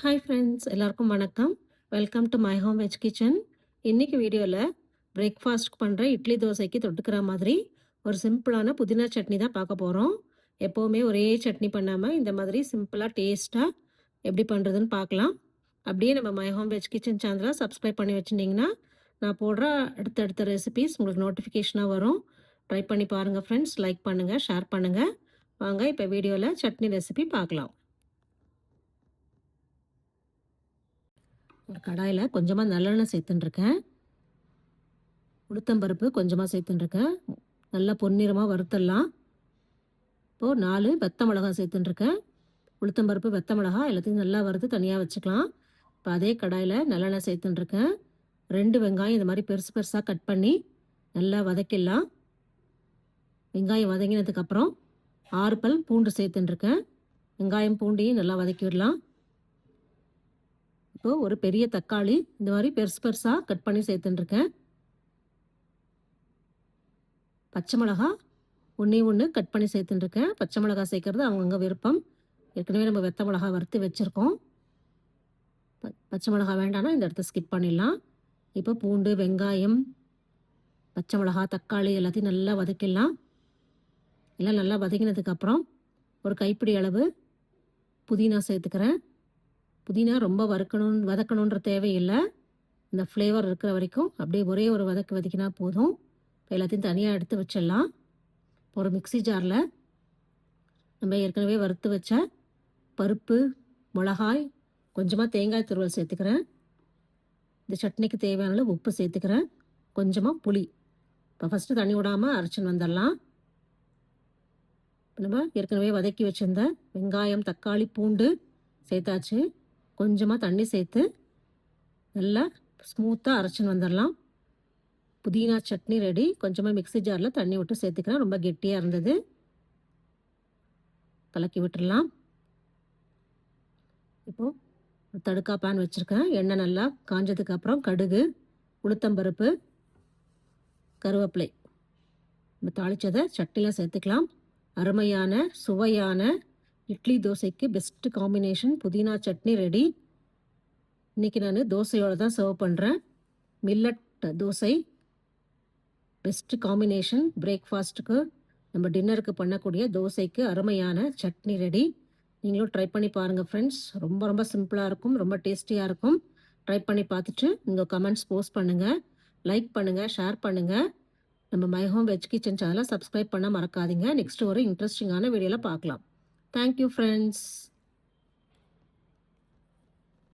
Hi friends, எல்லாருக்கும் வணக்கம். Welcome to my home veg kitchen. இன்னைக்கு வீடியோவில் பிரேக்ஃபாஸ்ட் பண்ணுற இட்லி தோசைக்கு தொட்டுக்கிற மாதிரி ஒரு சிம்பிளான புதினா சட்னி தான் பார்க்க போகிறோம். எப்போவுமே ஒரே சட்னி பண்ணாமல் இந்த மாதிரி சிம்பிளாக டேஸ்ட்டாக எப்படி பண்ணுறதுன்னு பார்க்கலாம். அப்படியே நம்ம மை ஹோம் வெஜ் கிச்சன் சேனலை சப்ஸ்கிரைப் பண்ணி வச்சுட்டிங்கன்னா நான் போடுற அடுத்தடுத்த ரெசிபீஸ் உங்களுக்கு நோட்டிஃபிகேஷனாக வரும். ட்ரை பண்ணி பாருங்கள் ஃப்ரெண்ட்ஸ். லைக் பண்ணுங்கள், ஷேர் பண்ணுங்கள். வாங்க இப்போ வீடியோவில் சட்னி ரெசிபி பார்க்கலாம். ஒரு கடாயில் கொஞ்சமாக நல்லெண்ணெய் சேர்த்துட்டுருக்கேன். உளுத்தம்பருப்பு கொஞ்சமாக சேர்த்துட்டுருக்கேன். நல்லா பொன்னிறமாக வறுத்தரலாம். இப்போது 4 வெத்த மிளகாய் சேர்த்துட்டுருக்கேன். உளுத்தம்பருப்பு, வெத்த மிளகாய் எல்லாத்தையும் நல்லா வறுத்து தனியாக வச்சுக்கலாம். இப்போ அதே கடாயில் நல்லெண்ணெய் சேர்த்துட்டுருக்கேன். 2 வெங்காயம் இந்த மாதிரி பெருசு பெருசாக கட் பண்ணி நல்லா வதக்கிடலாம். வெங்காயம் வதங்கினதுக்கப்புறம் 6 பல் பூண்டு சேர்த்துட்டுருக்கேன். வெங்காயம் பூண்டையும் நல்லா வதக்கி விடலாம். இப்போது ஒரு பெரிய தக்காளி இந்த மாதிரி பெருசு பெருசாக கட் பண்ணி சேர்த்துட்டுருக்கேன். பச்சை மிளகா ஒன்று கட் பண்ணி சேர்த்துட்டுருக்கேன். பச்சை மிளகா சேர்க்குறது அவங்கவுங்க விருப்பம். ஏற்கனவே நம்ம வெத்த மிளகா வறுத்து வச்சுருக்கோம். பச்சை மிளகா வேண்டாம்னா இந்த இடத்த ஸ்கிப் பண்ணிடலாம். இப்போ பூண்டு, வெங்காயம், பச்சை மிளகா, தக்காளி எல்லாத்தையும் நல்லா வதக்கிடலாம். எல்லாம் நல்லா வதக்கினதுக்கப்புறம் ஒரு கைப்பிடி அளவு புதினா சேர்த்துக்கிறேன். புதினா ரொம்ப வதக்கணுன்ற தேவையில்லை. இந்த ஃப்ளேவர் இருக்கிற வரைக்கும் அப்படியே ஒரே ஒரு வதக்கினா போதும். இப்போ எல்லாத்தையும் தனியாக எடுத்து வச்சிடலாம். ஒரு மிக்ஸி ஜாரில் நம்ம ஏற்கனவே வறுத்து வச்ச பருப்பு, மிளகாய், கொஞ்சமாக தேங்காய் துருவல் சேர்த்துக்கிறேன். இந்த சட்னிக்கு தேவையான அளவு உப்பு சேர்த்துக்கிறேன். கொஞ்சமாக புளி. இப்போ ஃபஸ்ட்டு தண்ணி விடாமல் அரைச்சின்னு வந்துடலாம். நம்ம ஏற்கனவே வதக்கி வச்சுருந்த வெங்காயம், தக்காளி, பூண்டு சேர்த்தாச்சு. கொஞ்சமாக தண்ணி சேர்த்து நல்லா ஸ்மூத்தாக அரைச்சின்னு வந்துடலாம். புதினா சட்னி ரெடி. கொஞ்சமாக மிக்ஸி ஜாரில் தண்ணி விட்டு சேர்த்துக்கிறேன். ரொம்ப கெட்டியாக இருந்தது. கலக்கி விட்டுடலாம். இப்போது தடுக்கா பேன் வச்சுருக்கேன். எண்ணெய் நல்லா காஞ்சதுக்கப்புறம் கடுகு, உளுத்தம்பருப்பு, கருவேப்பிலை நம்ம தாளித்ததை சட்னியில் சேர்த்துக்கலாம். அருமையான சுவையான இட்லி தோசைக்கு பெஸ்ட்டு காம்பினேஷன் புதினா சட்னி ரெடி. இன்றைக்கி நான் தோசையோடு தான் சர்வ் பண்ணுறேன். Millet dosa best combination. பிரேக்ஃபாஸ்ட்டுக்கு நம்ம டின்னருக்கு பண்ணக்கூடிய தோசைக்கு அருமையான சட்னி ரெடி. நீங்களும் ட்ரை பண்ணி பாருங்கள் ஃப்ரெண்ட்ஸ். ரொம்ப ரொம்ப சிம்பிளாக இருக்கும், ரொம்ப டேஸ்டியாக இருக்கும். ட்ரை பண்ணி பார்த்துட்டு உங்கள் கமெண்ட்ஸ் போஸ்ட் பண்ணுங்கள், லைக் பண்ணுங்கள், ஷேர் பண்ணுங்கள். நம்ம மை ஹோம் வெஜ் கிச்சன் சேனலை சப்ஸ்கிரைப் பண்ண மறக்காதீங்க. நெக்ஸ்ட் ஒரு இன்ட்ரெஸ்டிங்கான வீடியோவில் பார்க்கலாம். Thank you friends.